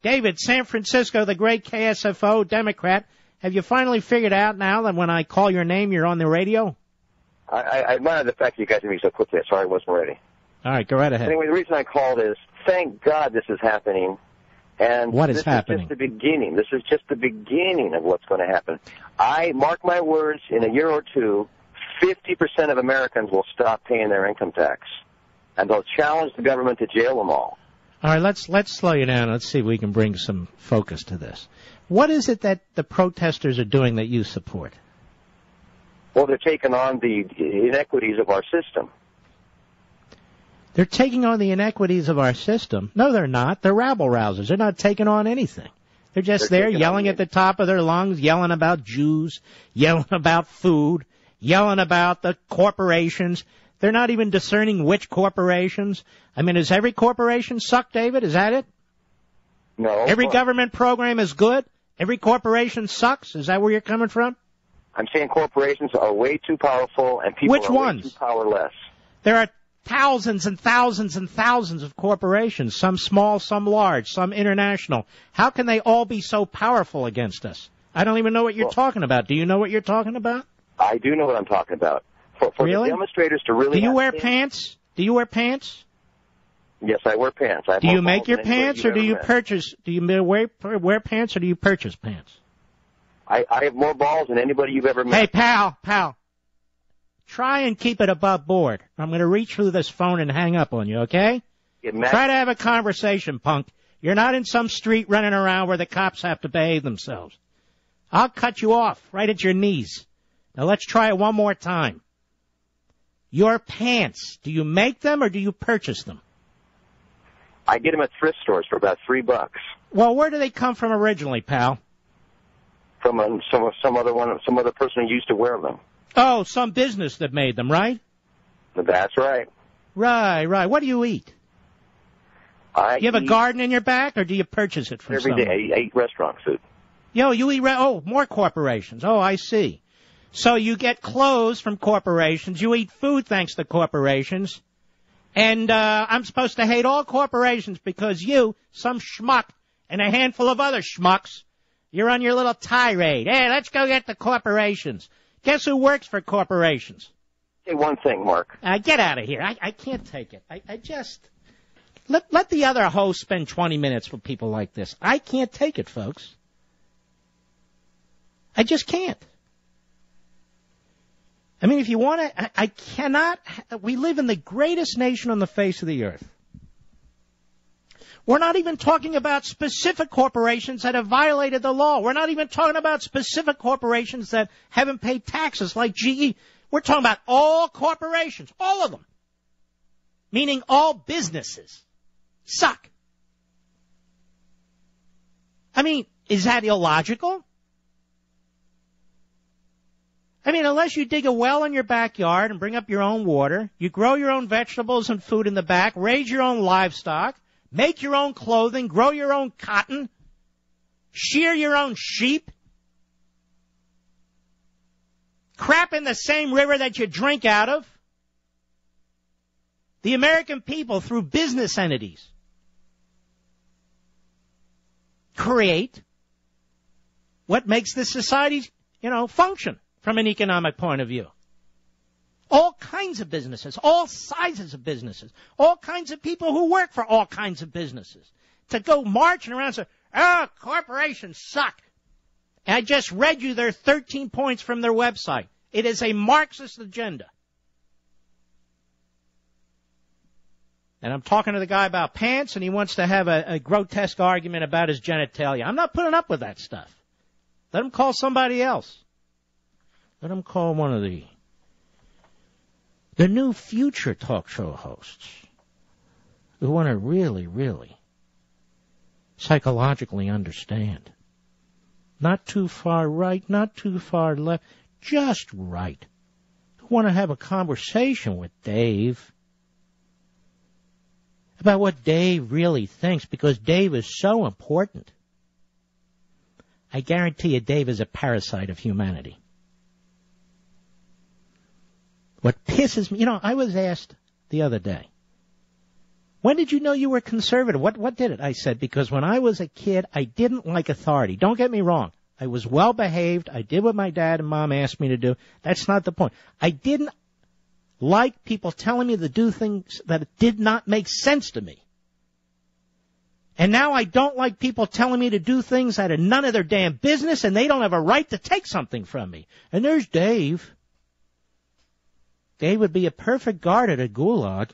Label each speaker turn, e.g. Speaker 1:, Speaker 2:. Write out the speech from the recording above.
Speaker 1: David, San Francisco, the great KSFO Democrat. Have you finally figured out now that when I call your name, you're on the radio?
Speaker 2: I admire the fact that you got to me so quickly. Sorry I wasn't ready.
Speaker 1: All right, go right ahead.
Speaker 2: Anyway, the reason I called is, thank God this is happening. And
Speaker 1: what is happening?
Speaker 2: This is just the beginning. This is just the beginning of what's going to happen. I mark my words, in a year or two, 50% of Americans will stop paying their income tax. And they'll challenge the government to jail them all.
Speaker 1: All right, let's slow you down. Let's see if we can bring some focus to this. What is it that the protesters are doing that you support?
Speaker 2: Well, they're taking on the inequities of our system.
Speaker 1: They're taking on the inequities of our system? No, they're not. They're rabble-rousers. They're not taking on anything. They're just there yelling at the top of their lungs, yelling about Jews, yelling about food, yelling about the corporations. They're not even discerning which corporations. I mean, does every corporation suck, David? Is that it?
Speaker 2: No.
Speaker 1: Every government program is good? Every corporation sucks? Is that where you're coming from?
Speaker 2: I'm saying corporations are way too powerful and people
Speaker 1: Which
Speaker 2: are
Speaker 1: ones?
Speaker 2: way too powerless.
Speaker 1: There are thousands and thousands and thousands of corporations, some small, some large, some international. How can they all be so powerful against us? I don't even know what you're talking about. Do you know what you're talking about?
Speaker 2: I do know what I'm talking about. For
Speaker 1: really?
Speaker 2: The demonstrators to really...
Speaker 1: Do you wear pants? Do you wear pants?
Speaker 2: Yes, I wear pants.
Speaker 1: Do you make your pants or do you purchase? Do you wear pants or do you purchase pants?
Speaker 2: I have more balls than anybody you've ever met.
Speaker 1: Hey, pal. Try and keep it above board. I'm going to reach through this phone and hang up on you, okay? Try to have a conversation, punk. You're not in some street running around where the cops have to behave themselves. I'll cut you off right at your knees. Now let's try it one more time. Your pants, do you make them or do you purchase them?
Speaker 2: I get them at thrift stores for about $3.
Speaker 1: Well, where do they come from originally, pal?
Speaker 2: From some other person who used to wear them.
Speaker 1: Oh, some business that made them, right?
Speaker 2: That's right.
Speaker 1: Right. What do you eat? You have a garden in your back, or do you purchase it from someone?
Speaker 2: Every day. I eat restaurant food.
Speaker 1: You eat more corporations. Oh, I see. So you get clothes from corporations. You eat food thanks to corporations. And I'm supposed to hate all corporations because you, some schmuck, and a handful of other schmucks, you're on your little tirade. Hey, let's go get the corporations. Guess who works for corporations?
Speaker 2: Say one thing, Mark.
Speaker 1: Get out of here. I can't take it. I just... Let the other host spend 20 minutes with people like this. I can't take it, folks. I just can't. I mean, if you want to... I cannot... We live in the greatest nation on the face of the earth. We're not even talking about specific corporations that have violated the law. We're not even talking about specific corporations that haven't paid taxes like GE. We're talking about all corporations, all of them, meaning all businesses suck. I mean, is that illogical? I mean, unless you dig a well in your backyard and bring up your own water, you grow your own vegetables and food in the back, raise your own livestock, make your own clothing, grow your own cotton, shear your own sheep, crap in the same river that you drink out of. The American people, through business entities, create what makes this society, function from an economic point of view. All kinds of businesses, all sizes of businesses, all kinds of people who work for all kinds of businesses. To go marching around and say, corporations suck. And I just read you their 13 points from their website. It is a Marxist agenda. And I'm talking to the guy about pants, and he wants to have a grotesque argument about his genitalia. I'm not putting up with that stuff. Let him call somebody else. Let him call one of the new future talk show hosts who want to really, really psychologically understand. Not too far right, not too far left, just right. Who want to have a conversation with Dave about what Dave really thinks, because Dave is so important. I guarantee you Dave is a parasite of humanity. What pisses me, I was asked the other day, When did you know you were conservative? What did it? I said, because when I was a kid, I didn't like authority. Don't get me wrong. I was well behaved. I did what my dad and mom asked me to do. That's not the point. I didn't like people telling me to do things that did not make sense to me. And now I don't like people telling me to do things that are none of their damn business, and they don't have a right to take something from me. And there's Dave. Dave would be a perfect guard at a gulag.